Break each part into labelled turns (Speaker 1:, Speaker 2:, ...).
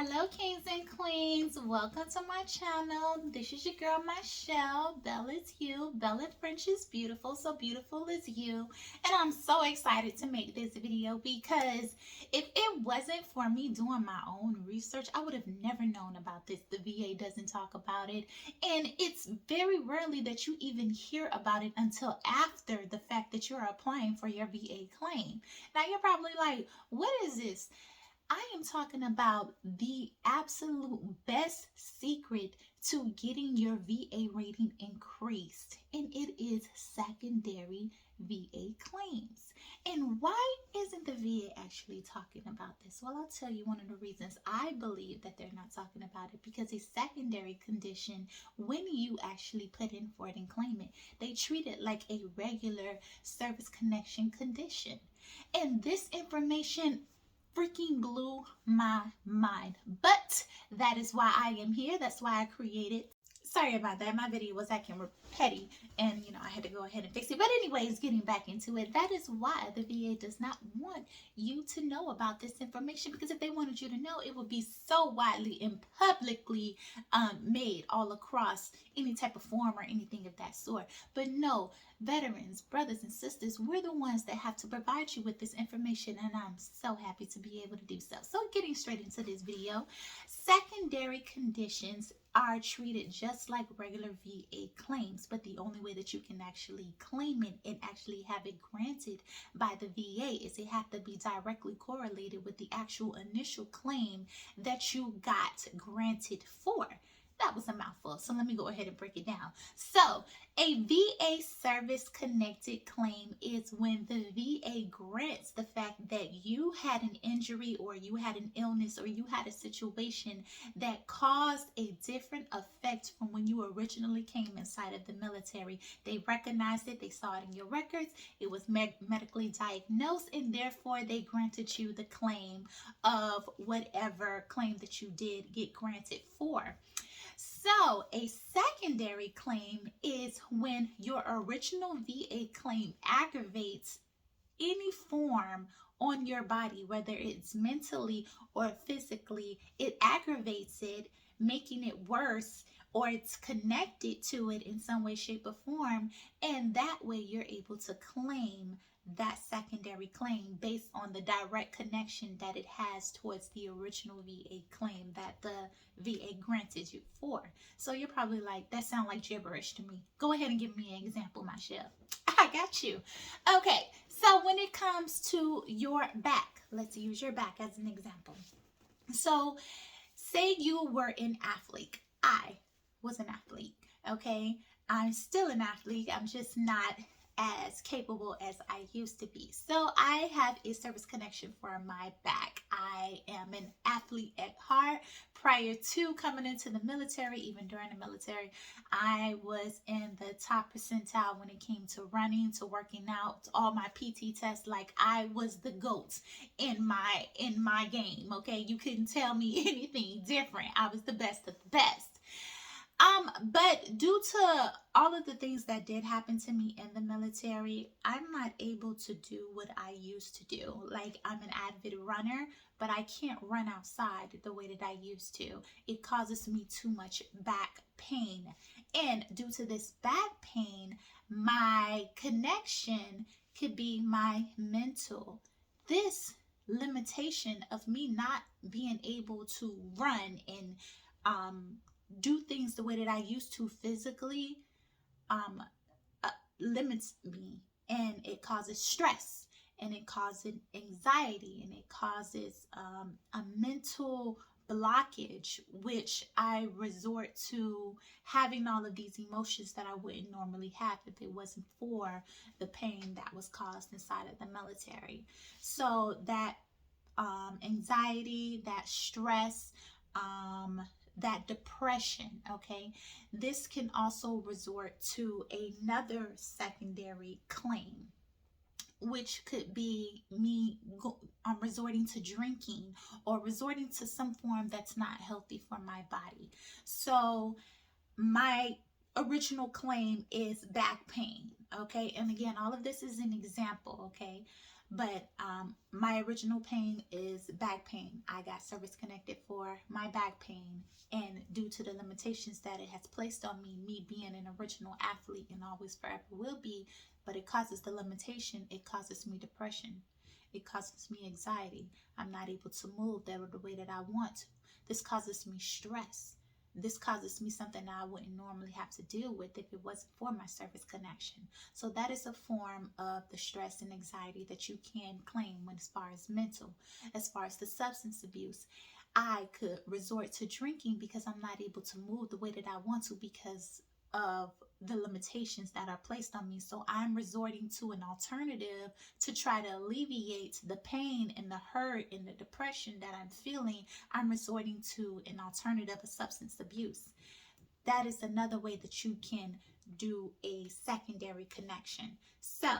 Speaker 1: Hello, kings and queens. Welcome to my channel. This is your girl, Michelle. Belle is you. Belle in French is beautiful, so beautiful is you. And I'm so excited to make this video because if it wasn't for me doing my own research, I would have never known about this. The VA doesn't talk about it. And it's very rarely that you even hear about it until after the fact that you're applying for your VA claim. Now, you're probably like, what is this? I am talking about the absolute best secret to getting your VA rating increased, and it is secondary VA claims. And why isn't the VA actually talking about this? Well, I'll tell you one of the reasons I believe that they're not talking about it, because a secondary condition, when you actually put in for it and claim it, they treat it like a regular service connection condition. And this information freaking blew my mind. But that is why I am here. That's why I created. Sorry about that. My video was acting petty and I had to go ahead and fix it. But anyways, getting back into it, that is why the VA does not want you to know about this information, because if they wanted you to know, it would be so widely and publicly made all across any type of form or anything of that sort. But no, veterans, brothers and sisters, we're the ones that have to provide you with this information, and I'm so happy to be able to do so. So getting straight into this video, secondary conditions are treated just like regular VA claims, but the only way that you can actually claim it and actually have it granted by the VA is it has to be directly correlated with the actual initial claim that you got granted for. That was a mouthful, so let me go ahead and break it down. So, a VA service connected claim is when the VA grants the fact that you had an injury or you had an illness or you had a situation that caused a different effect from when you originally came inside of the military. They recognized it, they saw it in your records, it was medically diagnosed, and therefore they granted you the claim of whatever claim that you did get granted for. So, a secondary claim is when your original VA claim aggravates any form on your body, whether it's mentally or physically. It aggravates it, making it worse, or it's connected to it in some way, shape, or form. And that way you're able to claim that secondary claim based on the direct connection that it has towards the original VA claim that the VA granted you for. So you're probably like, that sounds like gibberish to me. Go ahead and give me an example, Michelle. I got you. Okay, so when it comes to your back, let's use your back as an example. So say you were an athlete. I was an athlete, okay? I'm still an athlete. I'm just not as capable as I used to be. So I have a service connection for my back. I am an athlete at heart. Prior to coming into the military, even during the military, I was in the top percentile when it came to running, to working out, to all my PT tests. Like, I was the GOAT in my game. Okay, you couldn't tell me anything different. I was the best of the best. But due to all of the things that did happen to me in the military, I'm not able to do what I used to do. Like, I'm an avid runner, but I can't run outside the way that I used to. It causes me too much back pain. And due to this back pain, my connection could be my mental. This limitation of me not being able to run and do things the way that I used to physically limits me, and it causes stress, and it causes anxiety, and it causes a mental blockage, which I resort to having all of these emotions that I wouldn't normally have if it wasn't for the pain that was caused inside of the military. So that anxiety, that stress, that depression, okay, this can also resort to another secondary claim, which could be me resorting to drinking or resorting to some form that's not healthy for my body. So my original claim is back pain, okay, and again, all of this is an example, okay, But my original pain is back pain. I got service connected for my back pain, and due to the limitations that it has placed on me, me being an original athlete and always forever will be, but it causes the limitation. It causes me depression. It causes me anxiety. I'm not able to move the way that I want to. This causes me stress. This causes me something that I wouldn't normally have to deal with if it wasn't for my service connection. So that is a form of the stress and anxiety that you can claim when, as far as mental. As far as the substance abuse, I could resort to drinking because I'm not able to move the way that I want to because of the limitations that are placed on me. So I'm resorting to an alternative to try to alleviate the pain and the hurt and the depression that I'm feeling. I'm resorting to an alternative of substance abuse. That is another way that you can do a secondary connection. So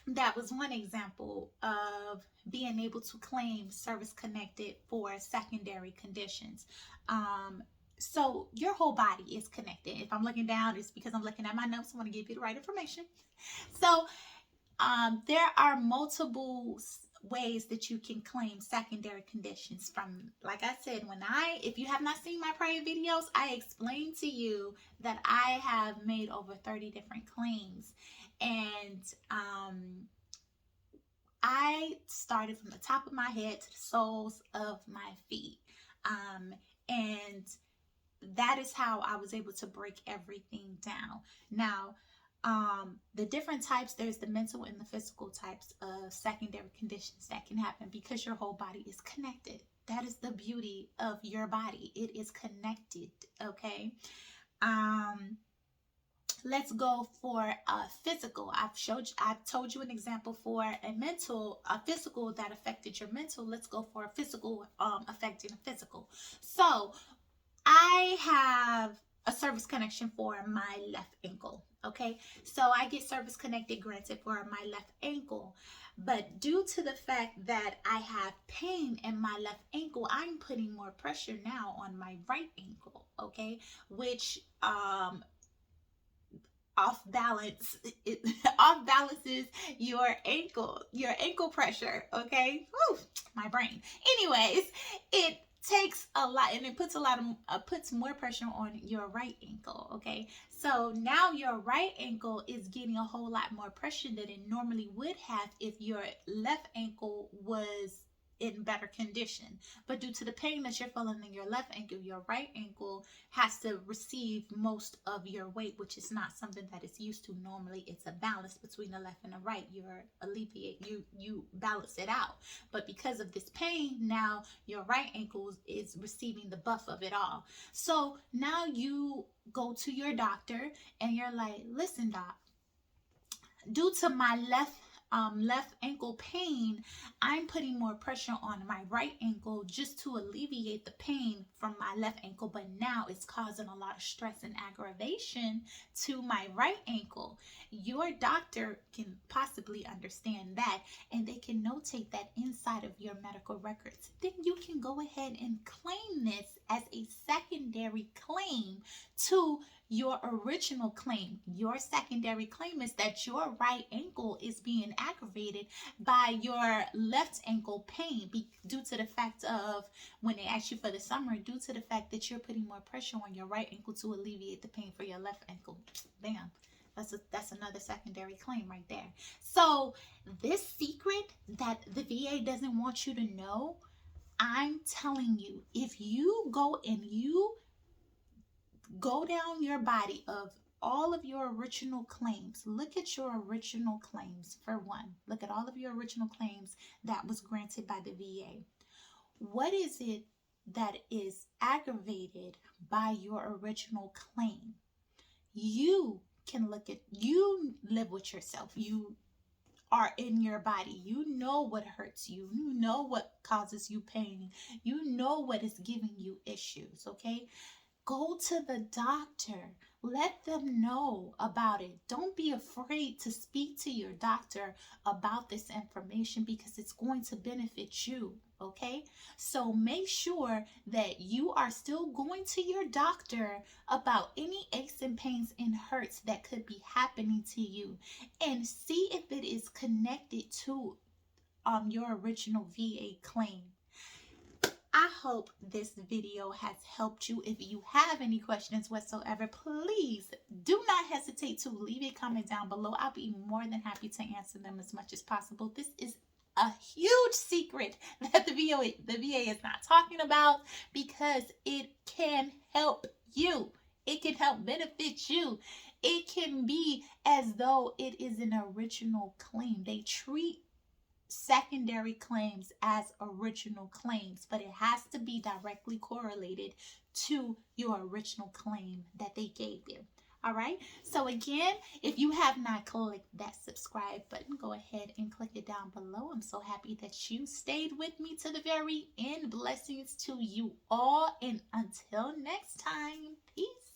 Speaker 1: that was one example of being able to claim service connected for secondary conditions. So your whole body is connected. If I'm looking down, it's because I'm looking at my notes. I want to give you the right information. So there are multiple ways that you can claim secondary conditions from, like I said, if you have not seen my prior videos, I explained to you that I have made over 30 different claims. And I started from the top of my head to the soles of my feet. And that is how I was able to break everything down. Now, the different types, there's the mental and the physical types of secondary conditions that can happen because your whole body is connected. That is the beauty of your body. It is connected, okay? Let's go for physical. I've told you an example for a physical that affected your mental. Let's go for a physical affecting a physical. So I have a service connection for my left ankle. Okay, so I get service connected, granted, for my left ankle, but due to the fact that I have pain in my left ankle, I'm putting more pressure now on my right ankle. Okay, which off balances your ankle pressure. Okay, whew, my brain. Anyways, it takes a lot, and it puts more pressure on your right ankle. Okay, so now your right ankle is getting a whole lot more pressure than it normally would have if your left ankle was in better condition. But due to the pain that you're feeling in your left ankle, your right ankle has to receive most of your weight, which is not something that is used to. Normally it's a balance between the left and the right. You balance it out. But because of this pain, now your right ankle is receiving the buff of it all. So now you go to your doctor and you're like, listen, doc, due to my left ankle pain, I'm putting more pressure on my right ankle just to alleviate the pain from my left ankle, but now it's causing a lot of stress and aggravation to my right ankle. Your doctor can possibly understand that, and they can notate that inside of your medical records. Then you can go ahead and claim this as a secondary claim to your original claim. Your secondary claim is that your right ankle is being aggravated by your left ankle pain due to the fact of, when they ask you for the summary, due to the fact that you're putting more pressure on your right ankle to alleviate the pain for your left ankle. Bam. That's another secondary claim right there. So this secret that the VA doesn't want you to know, I'm telling you, if you go down your body of all of your original claims, look at your original claims. For one, look at all of your original claims that was granted by the VA. What is it that is aggravated by your original claim? You live with yourself. You are in your body. You know what hurts you. You know what causes you pain. You know what is giving you issues, okay? Go to the doctor. Let them know about it. Don't be afraid to speak to your doctor about this information because it's going to benefit you. Okay, so make sure that you are still going to your doctor about any aches and pains and hurts that could be happening to you, and see if it is connected to your original VA claim. I hope this video has helped you. If you have any questions whatsoever, please do not hesitate to leave a comment down below. I'll be more than happy to answer them as much as possible. This is a huge secret that the VA is not talking about, because it can help you. It can help benefit you. It can be as though it is an original claim. They treat secondary claims as original claims, but it has to be directly correlated to your original claim that they gave you. All right. So again, if you have not clicked that subscribe button, go ahead and click it down below. I'm so happy that you stayed with me to the very end. Blessings to you all. And until next time, peace.